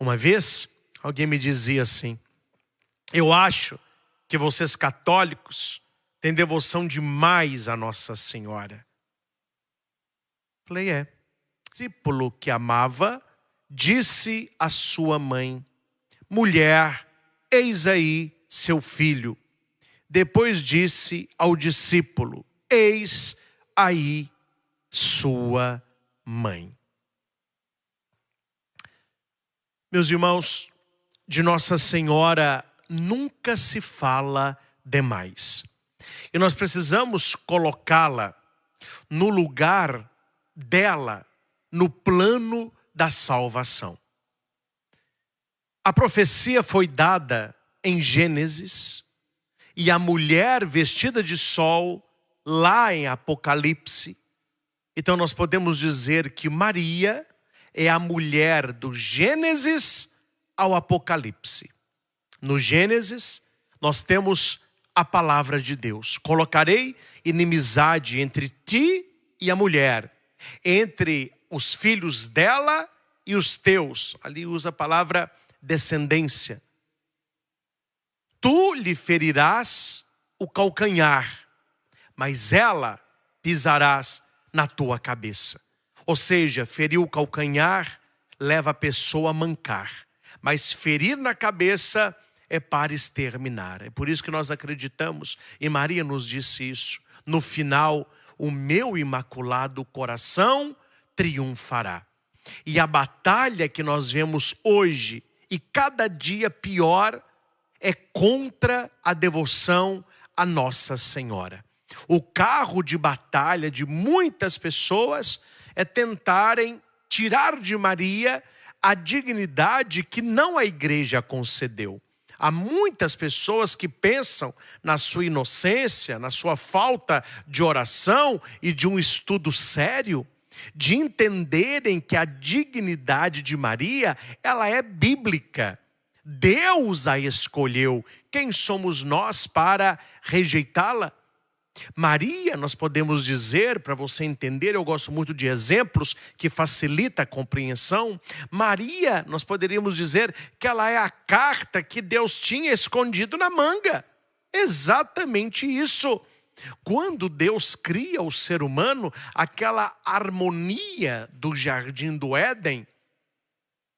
Uma vez, alguém me dizia assim: eu acho que vocês católicos têm devoção demais a Nossa Senhora. Falei, discípulo que amava, disse à sua mãe: mulher, eis aí seu filho. Depois disse ao discípulo: eis aí sua mãe. Meus irmãos, de Nossa Senhora nunca se fala demais. E nós precisamos colocá-la no lugar dela, no plano da salvação. A profecia foi dada em Gênesis e a mulher vestida de sol lá em Apocalipse. Então nós podemos dizer que Maria é a mulher do Gênesis ao Apocalipse. No Gênesis, nós temos a palavra de Deus. Colocarei inimizade entre ti e a mulher, entre os filhos dela e os teus. Ali usa a palavra descendência. Tu lhe ferirás o calcanhar, mas ela pisarás na tua cabeça. Ou seja, ferir o calcanhar leva a pessoa a mancar, mas ferir na cabeça é para exterminar. É por isso que nós acreditamos, e Maria nos disse isso: no final, o meu imaculado coração triunfará. E a batalha que nós vemos hoje, e cada dia pior, é contra a devoção a Nossa Senhora. O carro de batalha de muitas pessoas é tentarem tirar de Maria a dignidade que não a igreja concedeu. Há muitas pessoas que pensam na sua inocência, na sua falta de oração e de um estudo sério, de entenderem que a dignidade de Maria, ela é bíblica. Deus a escolheu. Quem somos nós para rejeitá-la? Maria, nós podemos dizer, para você entender, eu gosto muito de exemplos que facilita a compreensão. Maria, nós poderíamos dizer que ela é a carta que Deus tinha escondido na manga. Exatamente isso. Quando Deus cria o ser humano, aquela harmonia do jardim do Éden,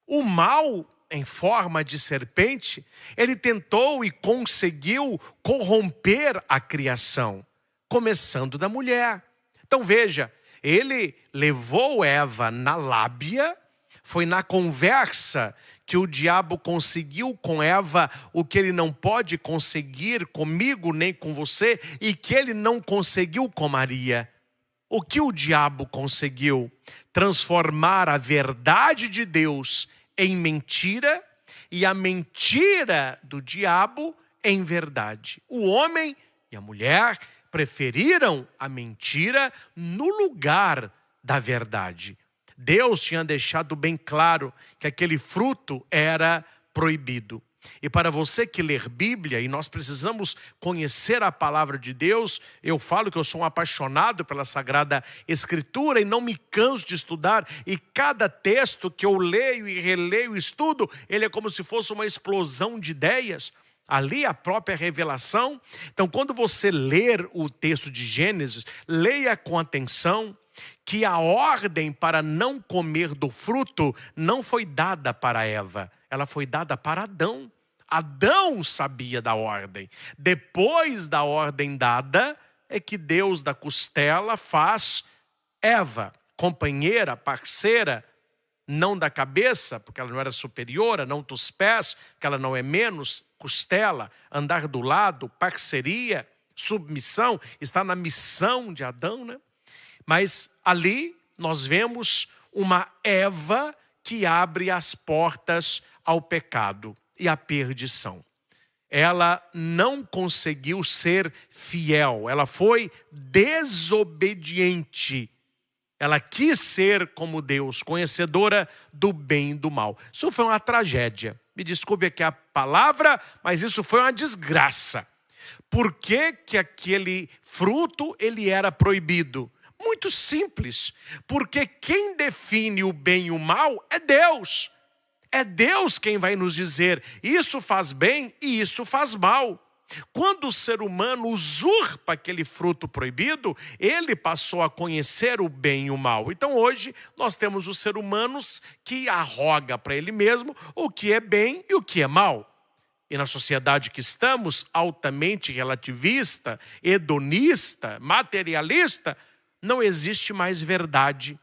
o mal, em forma de serpente, ele tentou e conseguiu corromper a criação, começando da mulher. Então veja, ele levou Eva na lábia, foi na conversa que o diabo conseguiu com Eva o que ele não pode conseguir comigo nem com você, e que ele não conseguiu com Maria. O que o diabo conseguiu? Transformar a verdade de Deus em mentira e a mentira do diabo em verdade. O homem e a mulher preferiram a mentira no lugar da verdade. Deus tinha deixado bem claro que aquele fruto era proibido. E para você que ler Bíblia, e nós precisamos conhecer a palavra de Deus, eu falo que eu sou um apaixonado pela Sagrada Escritura e não me canso de estudar, e cada texto que eu leio e releio e estudo, ele é como se fosse uma explosão de ideias. Ali a própria revelação. Então quando você ler o texto de Gênesis, leia com atenção que a ordem para não comer do fruto não foi dada para Eva, ela foi dada para Adão. Adão sabia da ordem. Depois da ordem dada, é que Deus da costela faz Eva, companheira, parceira, não da cabeça, porque ela não era superior, não dos pés, que ela não é menos, costela, andar do lado, parceria, submissão, está na missão de Adão, né? Mas ali nós vemos uma Eva que abre as portas ao pecado e à perdição. Ela não conseguiu ser fiel, ela foi desobediente. Ela quis ser como Deus, conhecedora do bem e do mal. Isso foi uma tragédia. Me desculpe aqui a palavra, mas isso foi uma desgraça. Por que que aquele fruto ele era proibido? Muito simples. Porque quem define o bem e o mal é Deus. É Deus quem vai nos dizer, isso faz bem e isso faz mal. Quando o ser humano usurpa aquele fruto proibido, ele passou a conhecer o bem e o mal. Então hoje nós temos os seres humanos que arroga para ele mesmo o que é bem e o que é mal. E na sociedade que estamos, altamente relativista, hedonista, materialista, não existe mais verdade.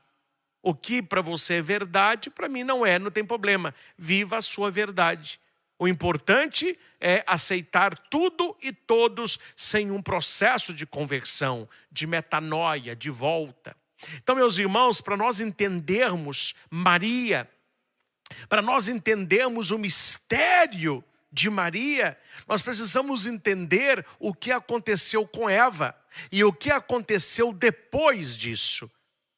O que para você é verdade, para mim não é, não tem problema. Viva a sua verdade. O importante é aceitar tudo e todos sem um processo de conversão, de metanoia, de volta. Então, meus irmãos, para nós entendermos Maria, para nós entendermos o mistério de Maria, nós precisamos entender o que aconteceu com Eva e o que aconteceu depois disso.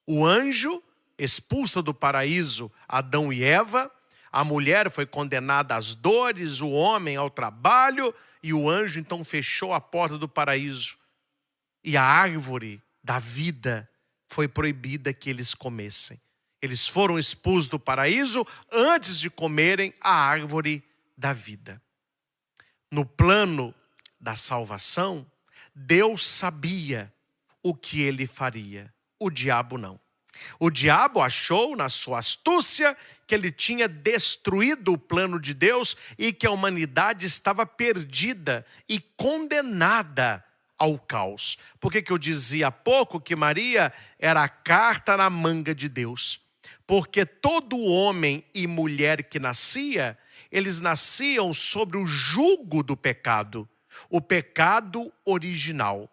O anjo expulsa do paraíso Adão e Eva, a mulher foi condenada às dores, o homem ao trabalho, e o anjo então fechou a porta do paraíso. E a árvore da vida foi proibida que eles comessem. Eles foram expulsos do paraíso antes de comerem a árvore da vida. No plano da salvação, Deus sabia o que ele faria. O diabo não. O diabo achou, na sua astúcia, que ele tinha destruído o plano de Deus e que a humanidade estava perdida e condenada ao caos. Por que eu dizia há pouco que Maria era a carta na manga de Deus? Porque todo homem e mulher que nascia, eles nasciam sobre o jugo do pecado, o pecado original.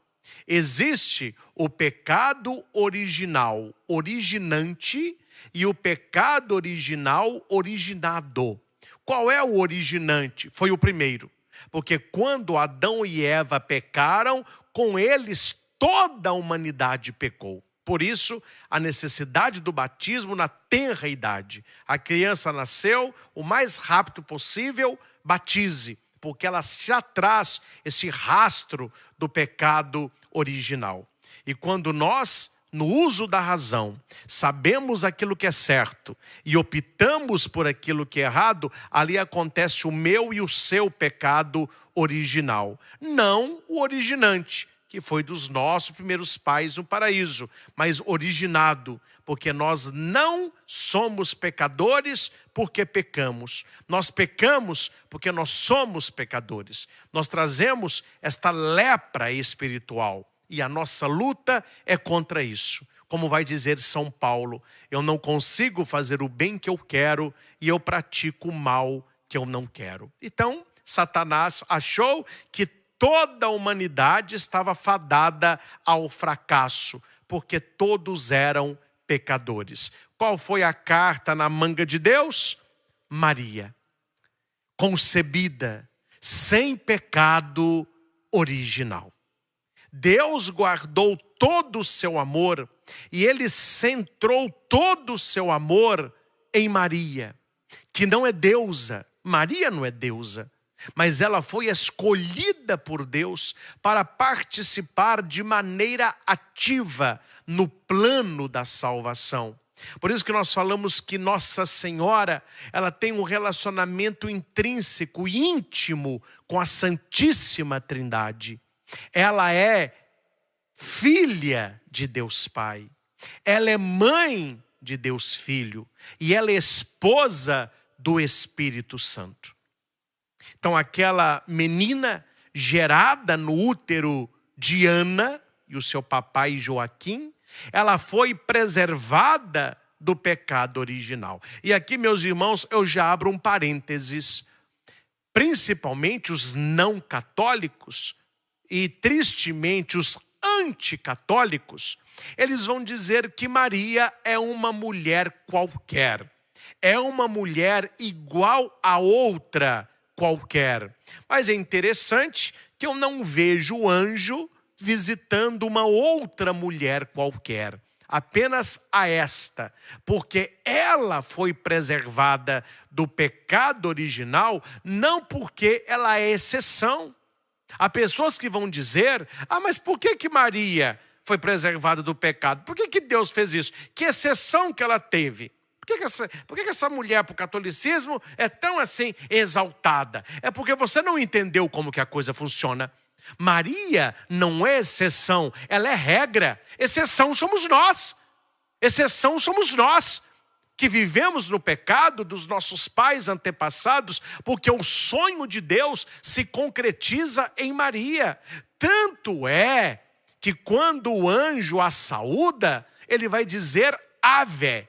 Existe o pecado original, originante, e o pecado original, originado. Qual é o originante? Foi o primeiro. Porque quando Adão e Eva pecaram, com eles toda a humanidade pecou. Por isso, a necessidade do batismo na tenra idade. A criança nasceu, o mais rápido possível, batize, porque ela já traz esse rastro do pecado original. E quando nós, no uso da razão, sabemos aquilo que é certo e optamos por aquilo que é errado, ali acontece o meu e o seu pecado original. Não o originante, que foi dos nossos primeiros pais no paraíso, mas originado, porque nós não somos pecadores porque pecamos. Nós pecamos porque nós somos pecadores. Nós trazemos esta lepra espiritual e a nossa luta é contra isso. Como vai dizer São Paulo, eu não consigo fazer o bem que eu quero e eu pratico o mal que eu não quero. Então, Satanás achou que toda a humanidade estava fadada ao fracasso, porque todos eram pecadores. Qual foi a carta na manga de Deus? Maria, concebida sem pecado original. Deus guardou todo o seu amor e ele centrou todo o seu amor em Maria, que não é deusa. Maria não é deusa, mas ela foi escolhida por Deus para participar de maneira ativa no plano da salvação. Por isso que nós falamos que Nossa Senhora, ela tem um relacionamento intrínseco e íntimo com a Santíssima Trindade. Ela é filha de Deus Pai. Ela é mãe de Deus Filho. E ela é esposa do Espírito Santo. Então aquela menina gerada no útero de Ana e o seu papai Joaquim, ela foi preservada do pecado original. E aqui, meus irmãos, eu já abro um parênteses. Principalmente os não católicos e tristemente os anticatólicos, eles vão dizer que Maria é uma mulher qualquer. É uma mulher igual a outra qualquer. Mas é interessante que eu não vejo o anjo visitando uma outra mulher qualquer, apenas a esta, porque ela foi preservada do pecado original, não porque ela é exceção. Há pessoas que vão dizer, mas por que Maria foi preservada do pecado? Por que Deus fez isso? Que exceção que ela teve? Por que essa mulher para o catolicismo é tão assim exaltada? É porque você não entendeu como que a coisa funciona. Maria não é exceção, ela é regra. Exceção somos nós. Exceção somos nós, que vivemos no pecado dos nossos pais antepassados, porque o sonho de Deus se concretiza em Maria. Tanto é que quando o anjo a saúda, ele vai dizer ave.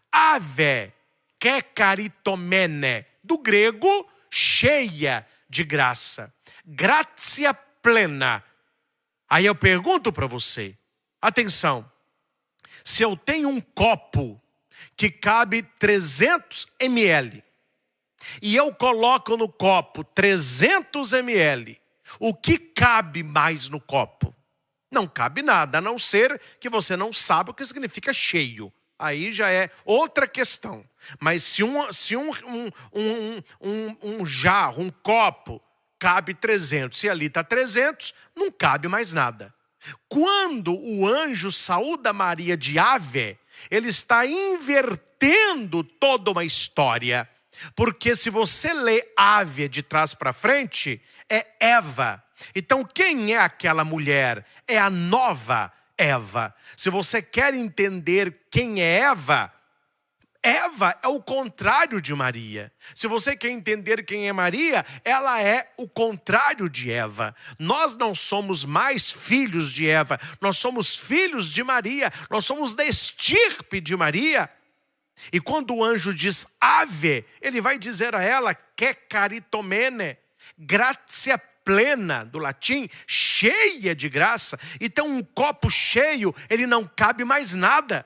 Ave, que caritomene, do grego, cheia de graça. Gratia plena. Aí eu pergunto para você, atenção, se eu tenho um copo que cabe 300 ml, e eu coloco no copo 300 ml, o que cabe mais no copo? Não cabe nada, a não ser que você não sabe o que significa cheio. Aí já é outra questão. Mas se um jarro, um copo, cabe 300, e ali está 300, não cabe mais nada. Quando o anjo saúda Maria de ave, ele está invertendo toda uma história. Porque se você lê ave de trás para frente, é Eva. Então quem é aquela mulher? É a nova Eva. Se você quer entender quem é Eva, Eva é o contrário de Maria. Se você quer entender quem é Maria, ela é o contrário de Eva. Nós não somos mais filhos de Eva, nós somos filhos de Maria, nós somos da estirpe de Maria. E quando o anjo diz ave, ele vai dizer a ela que caritomene, gratia plena, do latim, cheia de graça. Então um copo cheio, ele não cabe mais nada.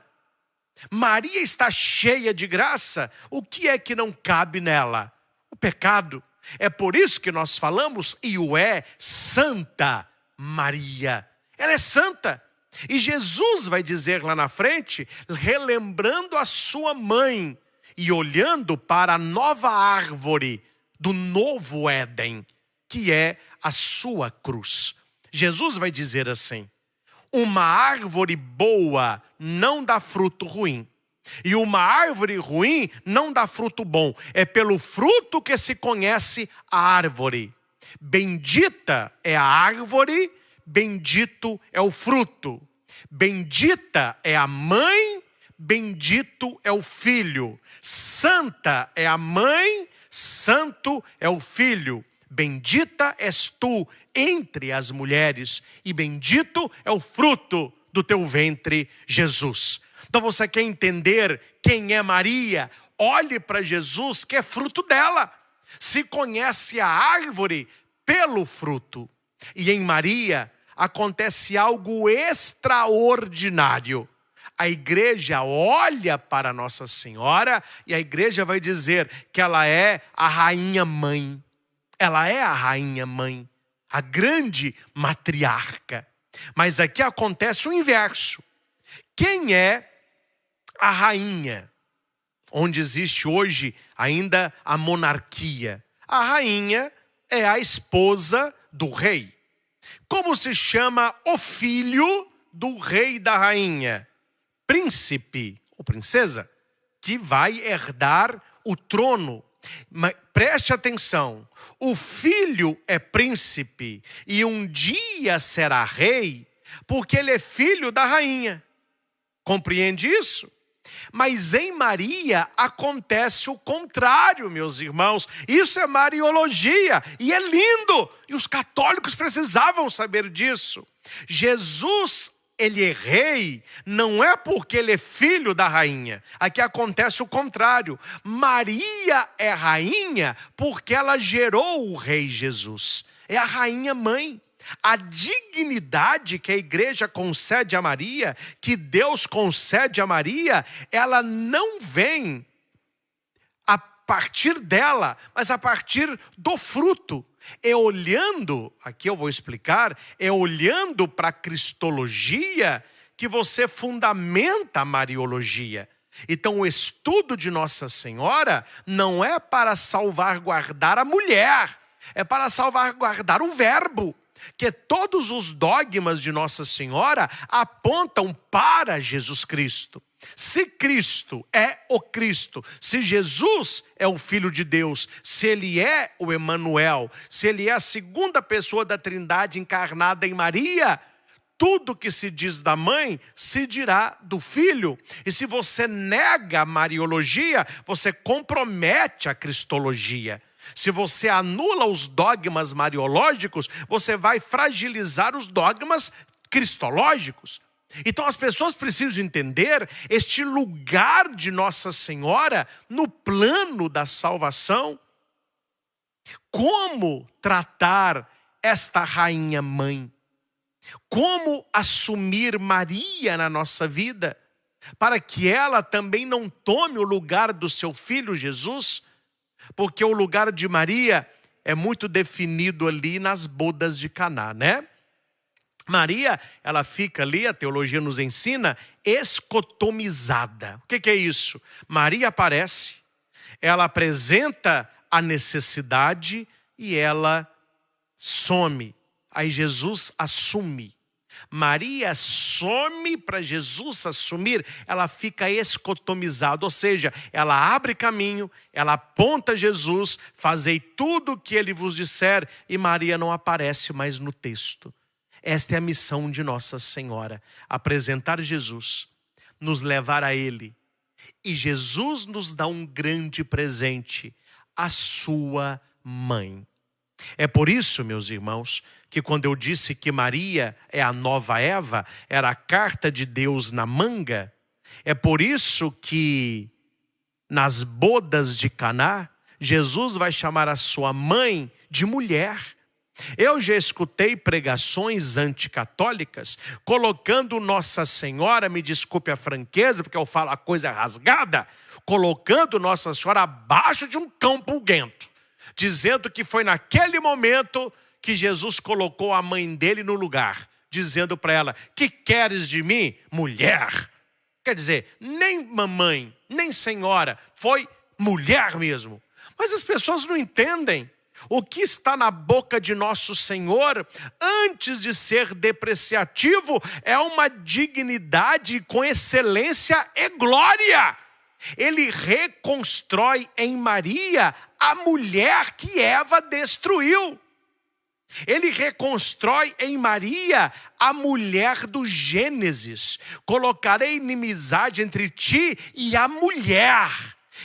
Maria está cheia de graça, o que é que não cabe nela? O pecado. É por isso que nós falamos, e o é, Santa Maria. Ela é santa. E Jesus vai dizer lá na frente, relembrando a sua mãe e olhando para a nova árvore do novo Éden, que é a sua cruz. Jesus vai dizer assim: uma árvore boa não dá fruto ruim, e uma árvore ruim não dá fruto bom. É pelo fruto que se conhece a árvore. Bendita é a árvore, bendito é o fruto. Bendita é a mãe, bendito é o filho. Santa é a mãe, santo é o filho. Bendita és tu entre as mulheres, e bendito é o fruto do teu ventre, Jesus. Então você quer entender quem é Maria? Olhe para Jesus, que é fruto dela. Se conhece a árvore pelo fruto. E em Maria acontece algo extraordinário. A igreja olha para Nossa Senhora e a igreja vai dizer que ela é a rainha mãe. Ela é a rainha mãe, a grande matriarca. Mas aqui acontece o inverso. Quem é a rainha? Onde existe hoje ainda a monarquia. A rainha é a esposa do rei. Como se chama o filho do rei e da rainha? Príncipe ou princesa, que vai herdar o trono. Mas preste atenção, o filho é príncipe e um dia será rei, porque ele é filho da rainha. Compreende isso? Mas em Maria acontece o contrário, meus irmãos. Isso é mariologia e é lindo. E os católicos precisavam saber disso. Jesus, ele é rei, não é porque ele é filho da rainha. Aqui acontece o contrário. Maria é rainha porque ela gerou o rei Jesus. É a rainha mãe. A dignidade que a igreja concede a Maria, que Deus concede a Maria, ela não vem a partir dela, mas a partir do fruto. É olhando, aqui eu vou explicar, é olhando para a cristologia que você fundamenta a mariologia. Então o estudo de Nossa Senhora não é para salvaguardar a mulher, é para salvaguardar o verbo. que todos os dogmas de Nossa Senhora apontam para Jesus Cristo. Se Cristo é o Cristo, se Jesus é o Filho de Deus, se Ele é o Emanuel, se Ele é a segunda pessoa da Trindade encarnada em Maria, tudo que se diz da mãe se dirá do filho. E se você nega a mariologia, você compromete a cristologia. Se você anula os dogmas mariológicos, você vai fragilizar os dogmas cristológicos. Então as pessoas precisam entender este lugar de Nossa Senhora no plano da salvação. Como tratar esta rainha mãe? Como assumir Maria na nossa vida, para que ela também não tome o lugar do seu filho Jesus? Porque o lugar de Maria é muito definido ali nas bodas de Caná, né? Maria, ela fica ali, a teologia nos ensina, escotomizada. O que é isso? Maria aparece, ela apresenta a necessidade e ela some. Aí Jesus assume. Maria some para Jesus assumir, ela fica escotomizada, ou seja, ela abre caminho, ela aponta Jesus, fazei tudo o que ele vos disser, e Maria não aparece mais no texto. Esta é a missão de Nossa Senhora, apresentar Jesus, nos levar a Ele. E Jesus nos dá um grande presente, a sua mãe. É por isso, meus irmãos, que quando eu disse que Maria é a nova Eva, era a carta de Deus na manga, é por isso que nas bodas de Caná, Jesus vai chamar a sua mãe de mulher. Eu já escutei pregações anticatólicas colocando Nossa Senhora, me desculpe a franqueza, porque eu falo a coisa rasgada, colocando Nossa Senhora abaixo de um cão pulguento, dizendo que foi naquele momento que Jesus colocou a mãe dele no lugar, dizendo para ela, que queres de mim, mulher? Quer dizer, nem mamãe, nem senhora, foi mulher mesmo. Mas as pessoas não entendem. O que está na boca de nosso Senhor, antes de ser depreciativo, é uma dignidade com excelência e glória. Ele reconstrói em Maria a mulher que Eva destruiu. Ele reconstrói em Maria a mulher do Gênesis. Colocarei inimizade entre ti e a mulher.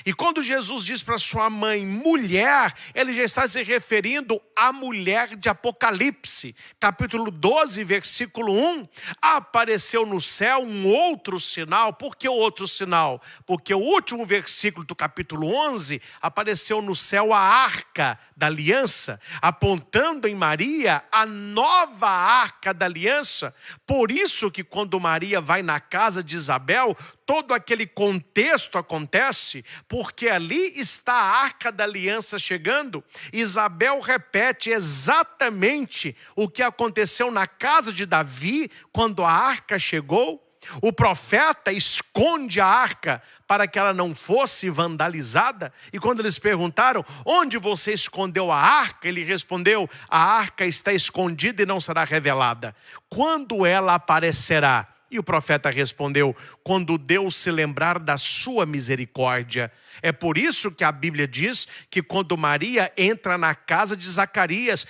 E quando Jesus diz para sua mãe mulher, ele já está se referindo à mulher de Apocalipse. Capítulo 12, versículo 1. Apareceu no céu um outro sinal. Por que outro sinal? Porque o último versículo do capítulo 11, apareceu no céu a arca da aliança, apontando em Maria a nova arca da aliança. Por isso que quando Maria vai na casa de Isabel, todo aquele contexto acontece, porque ali está a arca da aliança chegando. Isabel repete exatamente o que aconteceu na casa de Davi, quando a arca chegou. O profeta esconde a arca para que ela não fosse vandalizada. E quando eles perguntaram, onde você escondeu a arca? Ele respondeu, a arca está escondida e não será revelada. Quando ela aparecerá? E o profeta respondeu, quando Deus se lembrar da sua misericórdia. É por isso que a Bíblia diz que quando Maria entra na casa de Zacarias,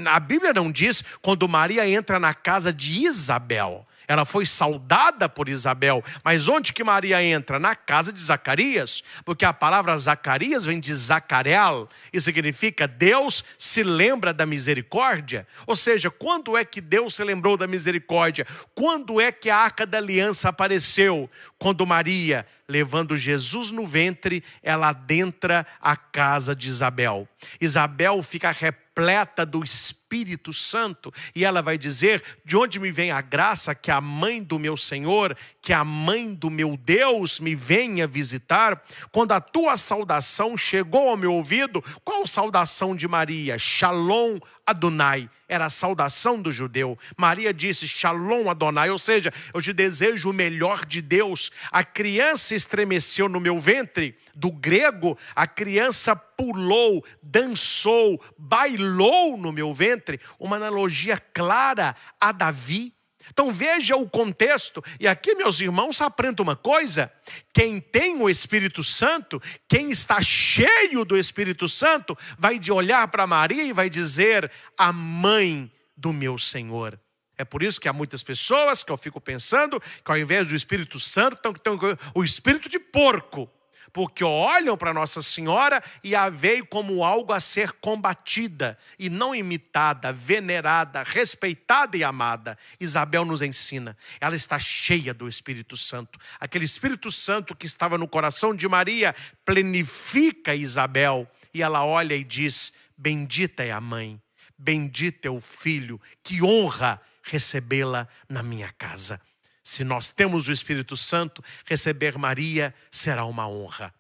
a Bíblia não diz quando Maria entra na casa de Isabel. Ela foi saudada por Isabel, mas onde que Maria entra? Na casa de Zacarias, porque a palavra Zacarias vem de Zacarel, e significa Deus se lembra da misericórdia. Ou seja, quando é que Deus se lembrou da misericórdia? Quando é que a arca da aliança apareceu? Quando Maria, levando Jesus no ventre, ela adentra a casa de Isabel. Isabel fica repleta do Espírito Santo, e ela vai dizer, de onde me vem a graça que a mãe do meu Senhor, que a mãe do meu Deus me venha visitar? Quando a tua saudação chegou ao meu ouvido, qual saudação de Maria? Shalom Adonai, era a saudação do judeu. Maria disse, Shalom Adonai, ou seja, eu te desejo o melhor de Deus. A criança estremeceu no meu ventre. Do grego, a criança pulou, dançou, bailou no meu ventre. Uma analogia clara a Davi. Então veja o contexto, e aqui, meus irmãos, aprenda uma coisa: quem tem o Espírito Santo, quem está cheio do Espírito Santo, vai de olhar para Maria e vai dizer, a mãe do meu Senhor. É por isso que há muitas pessoas que eu fico pensando, que ao invés do Espírito Santo, estão o espírito de porco. Porque olham para Nossa Senhora e a veem como algo a ser combatida, e não imitada, venerada, respeitada e amada. Isabel nos ensina, ela está cheia do Espírito Santo. Aquele Espírito Santo que estava no coração de Maria, plenifica Isabel. E ela olha e diz, bendita é a mãe, bendito é o filho, que honra recebê-la na minha casa. Se nós temos o Espírito Santo, receber Maria será uma honra.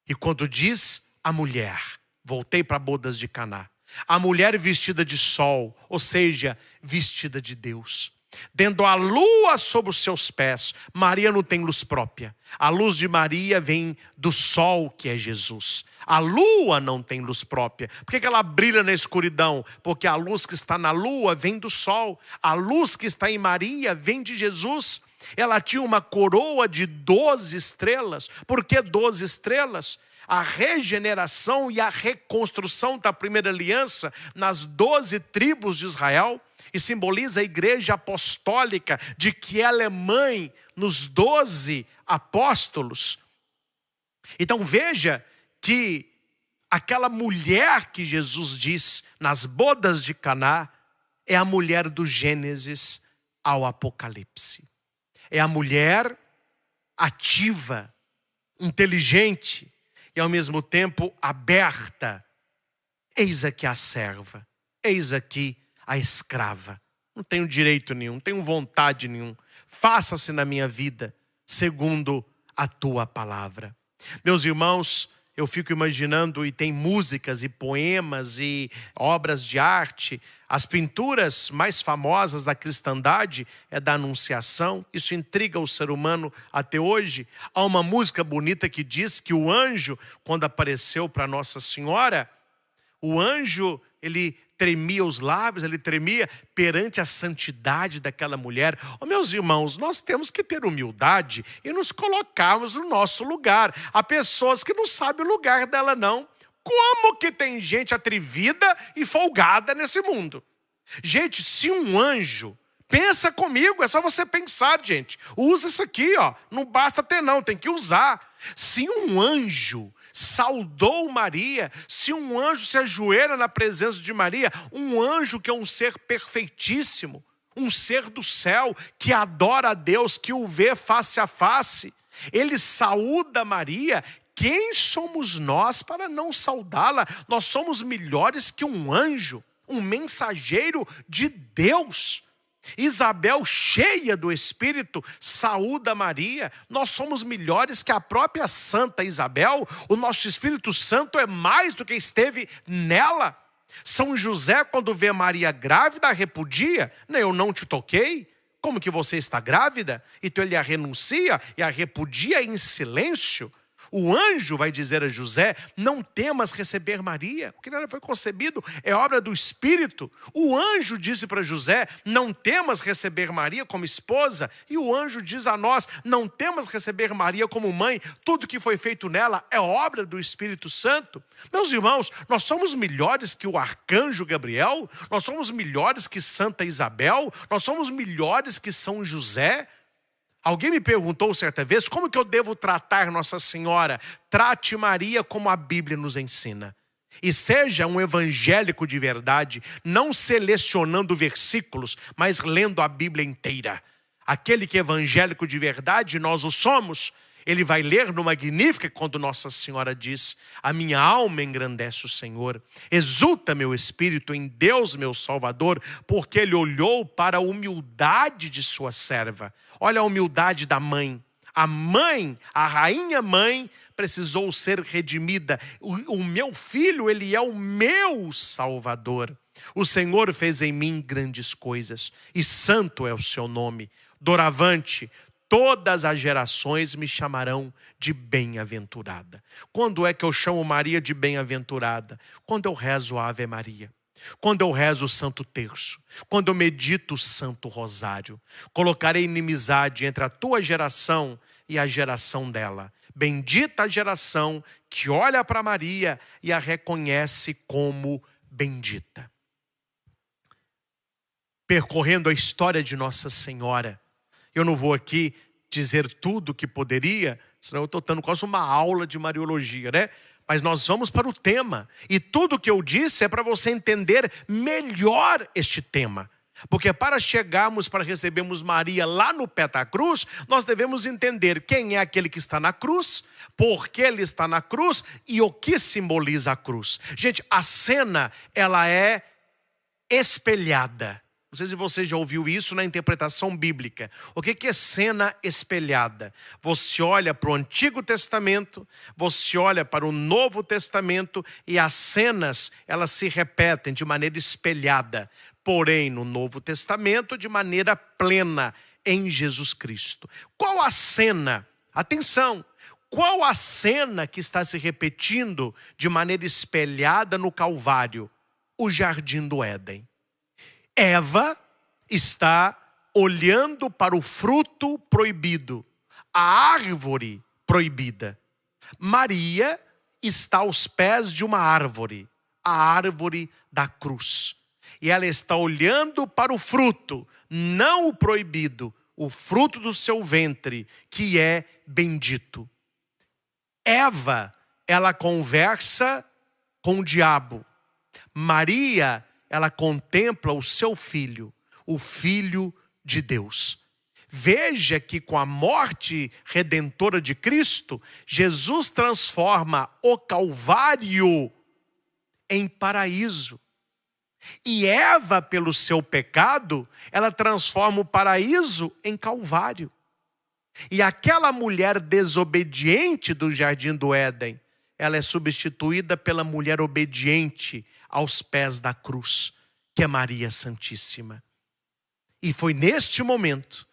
E quando diz a mulher, voltei para bodas de Caná, a mulher vestida de sol, ou seja, vestida de Deus, tendo a lua sobre os seus pés. Maria não tem luz própria. A luz de Maria vem do sol, que é Jesus. A lua não tem luz própria. Por que ela brilha na escuridão? Porque a luz que está na lua vem do sol. A luz que está em Maria vem de Jesus. Ela tinha uma coroa de 12 estrelas. Por que 12 estrelas? A regeneração e a reconstrução da primeira aliança nas 12 tribos de Israel. E simboliza a igreja apostólica, de que ela é mãe nos 12 apóstolos. Então veja que aquela mulher que Jesus diz nas bodas de Caná é a mulher do Gênesis ao Apocalipse. É a mulher ativa, inteligente e ao mesmo tempo aberta. Eis aqui a serva, eis aqui a escrava. Não tenho direito nenhum, não tenho vontade nenhum. Faça-se na minha vida segundo a tua palavra. Meus irmãos, eu fico imaginando, e tem músicas e poemas e obras de arte. As pinturas mais famosas da cristandade é da Anunciação. Isso intriga o ser humano até hoje. Há uma música bonita que diz que o anjo, quando apareceu para Nossa Senhora, o anjo, ele tremia os lábios, ele tremia perante a santidade daquela mulher. Oh, meus irmãos, nós temos que ter humildade e nos colocarmos no nosso lugar. Há pessoas que não sabem o lugar dela, não. Como que tem gente atrevida e folgada nesse mundo? Gente, se um anjo, pensa comigo, é só você pensar, gente. Usa isso aqui, ó. Não basta ter não, tem que usar. Se um anjo saudou Maria, se um anjo se ajoelha na presença de Maria, um anjo que é um ser perfeitíssimo, um ser do céu, que adora a Deus, que o vê face a face, ele saúda Maria. Quem somos nós para não saudá-la? Nós somos melhores que um anjo, um mensageiro de Deus. Isabel, cheia do Espírito, saúda Maria. Nós somos melhores que a própria Santa Isabel. O nosso Espírito Santo é mais do que esteve nela. São José, quando vê Maria grávida, a repudia. Eu não te toquei. Como que você está grávida? Então ele a renuncia e a repudia em silêncio. O anjo vai dizer a José, não temas receber Maria, o que nela foi concebido é obra do Espírito. O anjo disse para José, não temas receber Maria como esposa. E o anjo diz a nós, não temas receber Maria como mãe. Tudo que foi feito nela é obra do Espírito Santo. Meus irmãos, nós somos melhores que o arcanjo Gabriel, nós somos melhores que Santa Isabel, nós somos melhores que São José. Alguém me perguntou certa vez, como que eu devo tratar Nossa Senhora? Trate Maria como a Bíblia nos ensina. E seja um evangélico de verdade, não selecionando versículos, mas lendo a Bíblia inteira. Aquele que é evangélico de verdade, nós o somos, ele vai ler no Magnífica quando Nossa Senhora diz, a minha alma engrandece o Senhor, exulta meu espírito em Deus meu Salvador, porque ele olhou para a humildade de sua serva. Olha a humildade da mãe. A mãe, a rainha mãe, precisou ser redimida. O meu filho, ele é o meu Salvador. O Senhor fez em mim grandes coisas, e santo é o seu nome. Doravante, todas as gerações me chamarão de bem-aventurada. Quando é que eu chamo Maria de bem-aventurada? Quando eu rezo a Ave Maria. Quando eu rezo o Santo Terço. Quando eu medito o Santo Rosário. Colocarei inimizade entre a tua geração e a geração dela. Bendita a geração que olha para Maria e a reconhece como bendita. Percorrendo a história de Nossa Senhora, eu não vou aqui dizer tudo que poderia, senão eu estou dando quase uma aula de Mariologia, né? Mas nós vamos para o tema. E tudo que eu disse é para você entender melhor este tema. Porque para chegarmos, para recebermos Maria lá no pé da cruz, nós devemos entender quem é aquele que está na cruz, por que ele está na cruz e o que simboliza a cruz. Gente, a cena, ela é espelhada. Não sei se você já ouviu isso na interpretação bíblica. O que é cena espelhada? Você olha para o Antigo Testamento, você olha para o Novo Testamento e as cenas, elas se repetem de maneira espelhada. Porém, no Novo Testamento, de maneira plena em Jesus Cristo. Qual a cena? Atenção! Qual a cena que está se repetindo de maneira espelhada no Calvário? O Jardim do Éden. Eva está olhando para o fruto proibido, a árvore proibida. Maria está aos pés de uma árvore, a árvore da cruz. E ela está olhando para o fruto, não o proibido, o fruto do seu ventre, que é bendito. Eva, ela conversa com o diabo. Maria, ela contempla o seu filho, o Filho de Deus. Veja que com a morte redentora de Cristo, Jesus transforma o Calvário em paraíso. E Eva, pelo seu pecado, ela transforma o paraíso em Calvário. E aquela mulher desobediente do Jardim do Éden, ela é substituída pela mulher obediente aos pés da cruz, que é Maria Santíssima. E foi neste momento,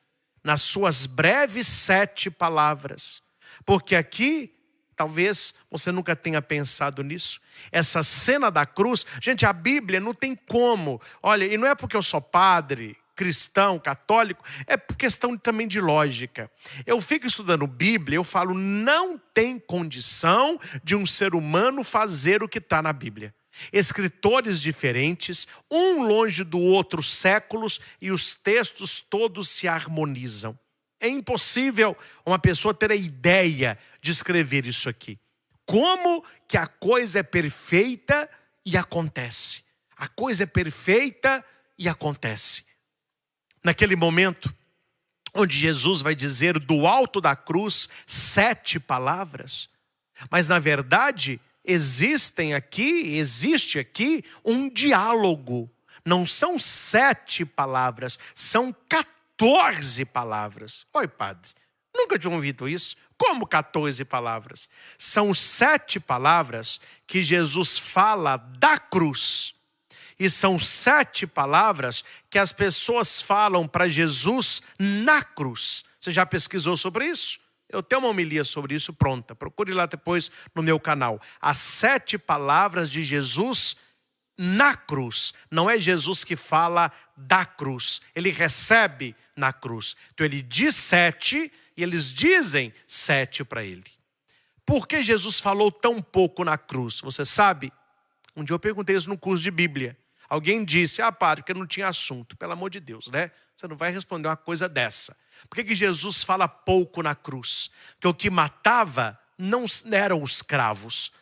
nas suas breves 7 palavras, porque aqui, talvez você nunca tenha pensado nisso, essa cena da cruz, gente, a Bíblia não tem como, olha, e não é porque eu sou padre, cristão, católico, é por questão também de lógica. Eu fico estudando Bíblia, eu falo, não tem condição de um ser humano fazer o que está na Bíblia. Escritores diferentes, um longe do outro séculos, e os textos todos se harmonizam. É impossível uma pessoa ter a ideia de escrever isso aqui. Como que a coisa é perfeita e acontece? A coisa é perfeita e acontece. Naquele momento, onde Jesus vai dizer do alto da cruz 7 palavras, mas na verdade existe aqui um diálogo. Não são 7 palavras, são 14 palavras. Oi, padre, nunca tinha ouvido isso. Como 14 palavras? São 7 palavras que Jesus fala da cruz. E são 7 palavras que as pessoas falam para Jesus na cruz. Você já pesquisou sobre isso? Eu tenho uma homilia sobre isso pronta. Procure lá depois no meu canal. As 7 palavras de Jesus na cruz. Não é Jesus que fala da cruz. Ele recebe na cruz. Então ele diz 7 e eles dizem 7 para ele. Por que Jesus falou tão pouco na cruz? Você sabe? Um dia eu perguntei isso no curso de Bíblia. Alguém disse, padre, porque não tinha assunto. Pelo amor de Deus, né? Você não vai responder uma coisa dessa. Por que Jesus fala pouco na cruz? Porque o que matava não eram os cravos.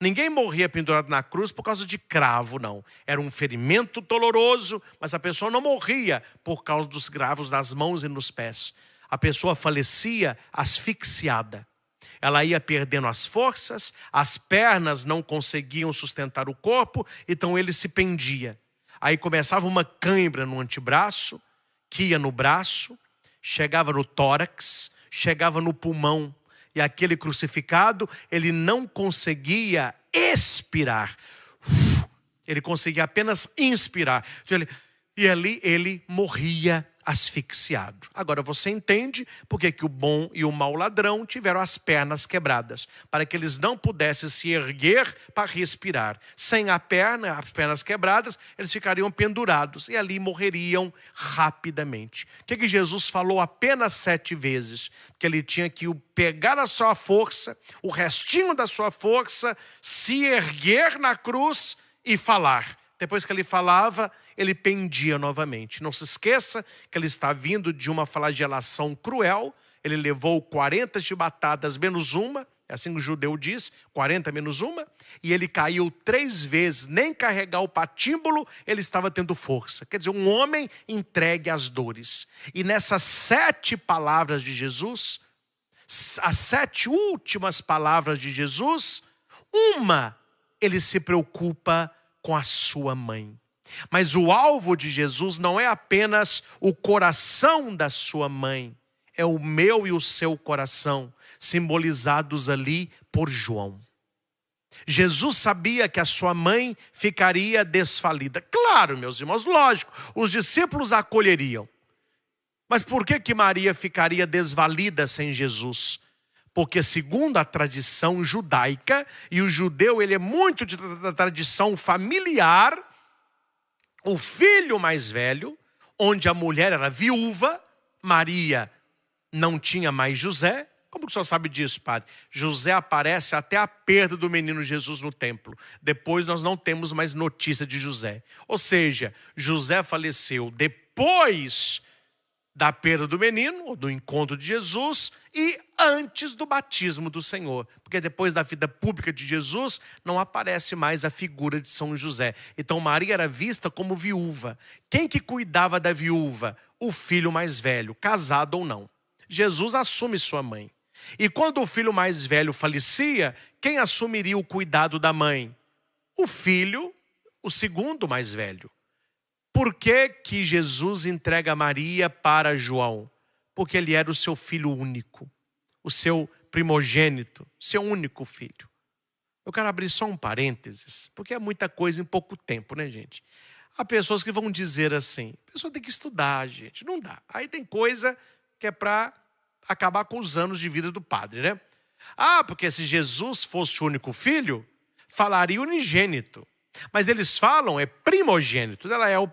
Ninguém morria pendurado na cruz por causa de cravo, não. Era um ferimento doloroso, mas a pessoa não morria por causa dos cravos nas mãos e nos pés. A pessoa falecia asfixiada. Ela ia perdendo as forças, as pernas não conseguiam sustentar o corpo, então ele se pendia. Aí começava uma cãibra no antebraço, que ia no braço, chegava no tórax, chegava no pulmão. E aquele crucificado, ele não conseguia expirar. Ele conseguia apenas inspirar. E ali ele morria asfixiado. Agora você entende por que o bom e o mau ladrão tiveram as pernas quebradas, para que eles não pudessem se erguer para respirar. Sem as pernas quebradas, eles ficariam pendurados e ali morreriam rapidamente. O que Jesus falou apenas 7 vezes? Que ele tinha que pegar a sua força, o restinho da sua força, se erguer na cruz e falar. Depois que ele falava, ele pendia novamente. Não se esqueça que ele está vindo de uma flagelação cruel. Ele levou 40 chibatadas menos uma, é assim que o judeu diz, 40 menos uma, e ele caiu 3 vezes, nem carregar o patímbulo ele estava tendo força. Quer dizer, um homem entregue às dores. E nessas 7 palavras de Jesus, as 7 últimas palavras de Jesus, uma, ele se preocupa com a sua mãe. Mas o alvo de Jesus não é apenas o coração da sua mãe, é o meu e o seu coração, simbolizados ali por João. Jesus sabia que a sua mãe ficaria desfalida. Claro, meus irmãos, lógico, os discípulos a acolheriam. Mas por que Maria ficaria desvalida sem Jesus? Porque segundo a tradição judaica, e o judeu ele é muito da tradição familiar, o filho mais velho, onde a mulher era viúva, Maria não tinha mais José. Como que o senhor sabe disso, padre? José aparece até a perda do menino Jesus no templo. Depois nós não temos mais notícia de José. Ou seja, José faleceu depois da perda do menino, ou do encontro de Jesus, e antes do batismo do Senhor. Porque depois da vida pública de Jesus, não aparece mais a figura de São José. Então Maria era vista como viúva. Quem que cuidava da viúva? O filho mais velho, casado ou não. Jesus assume sua mãe. E quando o filho mais velho falecia, quem assumiria o cuidado da mãe? O filho, o segundo mais velho. Por que Jesus entrega Maria para João? Porque ele era o seu filho único, o seu primogênito, seu único filho. Eu quero abrir só um parênteses, porque é muita coisa em pouco tempo, né, gente? Há pessoas que vão dizer assim, a pessoa tem que estudar, gente, não dá. Aí tem coisa que é para acabar com os anos de vida do padre, né? Ah, porque se Jesus fosse o único filho, falaria unigênito. Mas eles falam, é primogênito,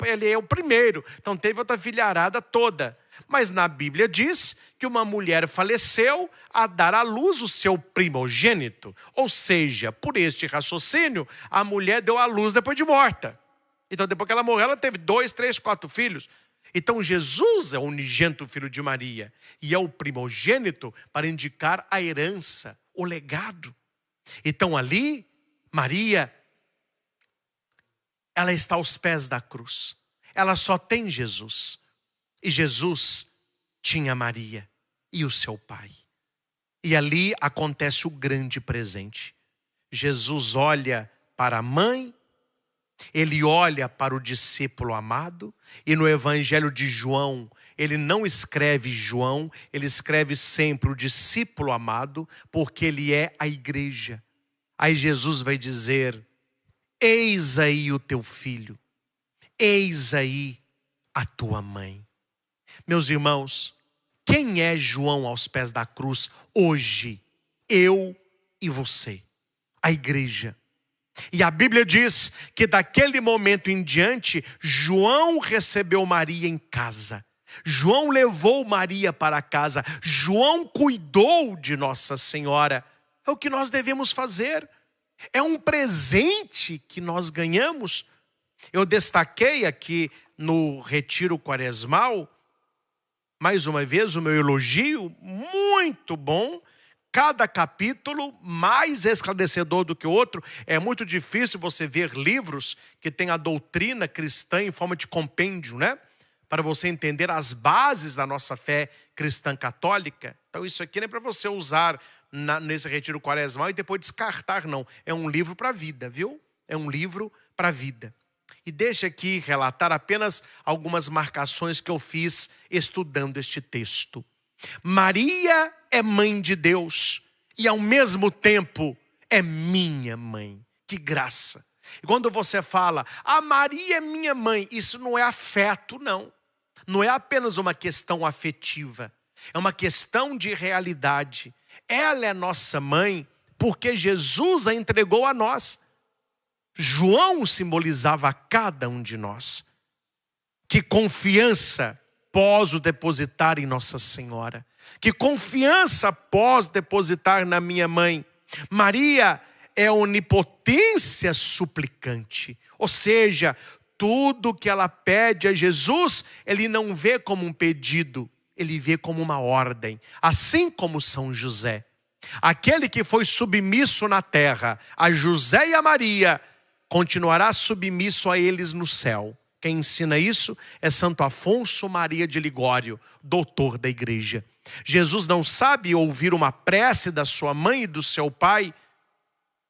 ele é o primeiro, então teve outra filharada toda. Mas na Bíblia diz que uma mulher faleceu a dar à luz o seu primogênito. Ou seja, por este raciocínio, a mulher deu à luz depois de morta. Então depois que ela morreu, ela teve 2, 3, 4 filhos. Então Jesus é o unigênito filho de Maria. E é o primogênito para indicar a herança, o legado. Então ali, Maria, ela está aos pés da cruz. Ela só tem Jesus. E Jesus tinha Maria e o seu pai. E ali acontece o grande presente. Jesus olha para a mãe, ele olha para o discípulo amado, e no Evangelho de João, ele não escreve João, ele escreve sempre o discípulo amado, porque ele é a igreja. Aí Jesus vai dizer: eis aí o teu filho, eis aí a tua mãe. Meus irmãos, quem é João aos pés da cruz hoje? Eu e você, a igreja. E a Bíblia diz que daquele momento em diante, João recebeu Maria em casa. João levou Maria para casa. João cuidou de Nossa Senhora. É o que nós devemos fazer. É um presente que nós ganhamos. Eu destaquei aqui no retiro quaresmal, mais uma vez, o meu elogio, muito bom. Cada capítulo mais esclarecedor do que o outro. É muito difícil você ver livros que têm a doutrina cristã em forma de compêndio, né? Para você entender as bases da nossa fé cristã católica. Então isso aqui não é para você usar nesse retiro quaresmal e depois descartar, não. É um livro para a vida, viu? É um livro para a vida. E deixa aqui relatar apenas algumas marcações que eu fiz estudando este texto. Maria é mãe de Deus e ao mesmo tempo é minha mãe. Que graça! E quando você fala, Maria é minha mãe, isso não é afeto, não. Não é apenas uma questão afetiva. É uma questão de realidade. Ela é nossa mãe porque Jesus a entregou a nós. João simbolizava a cada um de nós. Que confiança pós o depositar em Nossa Senhora. Que confiança pós depositar na minha mãe. Maria é onipotência suplicante. Ou seja, tudo que ela pede a Jesus, ele não vê como um pedido, ele vê como uma ordem. Assim como São José. Aquele que foi submisso na terra a José e a Maria, continuará submisso a eles no céu. Quem ensina isso é Santo Afonso Maria de Ligório, doutor da igreja. Jesus não sabe ouvir uma prece da sua mãe e do seu pai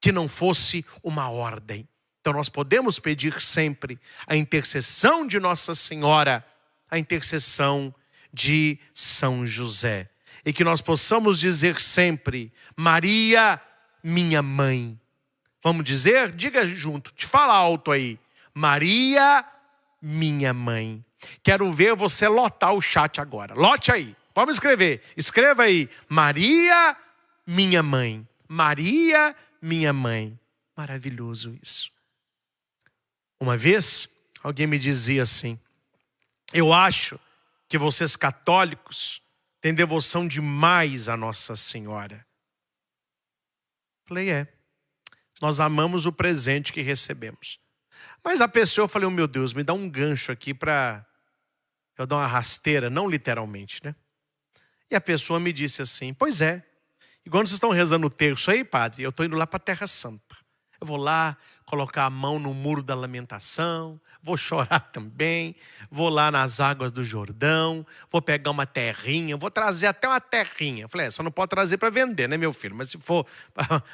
que não fosse uma ordem. Então nós podemos pedir sempre a intercessão de Nossa Senhora, a intercessão de São José. E que nós possamos dizer sempre, Maria, minha mãe. Vamos dizer? Diga junto, te fala alto aí. Maria, minha mãe. Quero ver você lotar o chat agora. Lote aí. Vamos escrever. Escreva aí. Maria, minha mãe. Maria, minha mãe. Maravilhoso isso. Uma vez, alguém me dizia assim, eu acho que vocês católicos têm devoção demais a Nossa Senhora. Falei, nós amamos o presente que recebemos. Mas a pessoa, eu falei, oh, meu Deus, me dá um gancho aqui para eu dar uma rasteira, não literalmente, né? E a pessoa me disse assim, pois é. E quando vocês estão rezando o terço aí, padre, eu estou indo lá para a Terra Santa. Eu vou lá colocar a mão no muro da lamentação, vou chorar também, vou lá nas águas do Jordão, vou pegar uma terrinha, vou trazer até uma terrinha. Eu falei, só não pode trazer para vender, né, meu filho? Mas se for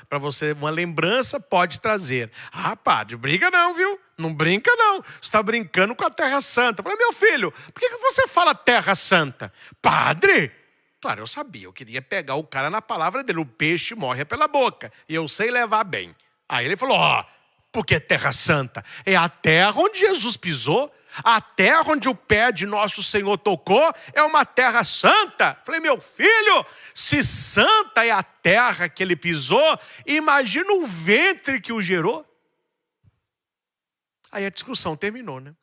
para você uma lembrança, pode trazer. Ah, padre, brinca não, viu? Não brinca não. Você está brincando com a Terra Santa. Eu falei, meu filho, por que você fala Terra Santa? Padre! Claro, eu sabia, eu queria pegar o cara na palavra dele. O peixe morre pela boca e eu sei levar bem. Aí ele falou, porque é Terra Santa? É a terra onde Jesus pisou, a terra onde o pé de nosso Senhor tocou, é uma terra santa. Falei, meu filho, se santa é a terra que ele pisou, imagina o ventre que o gerou. Aí a discussão terminou, né?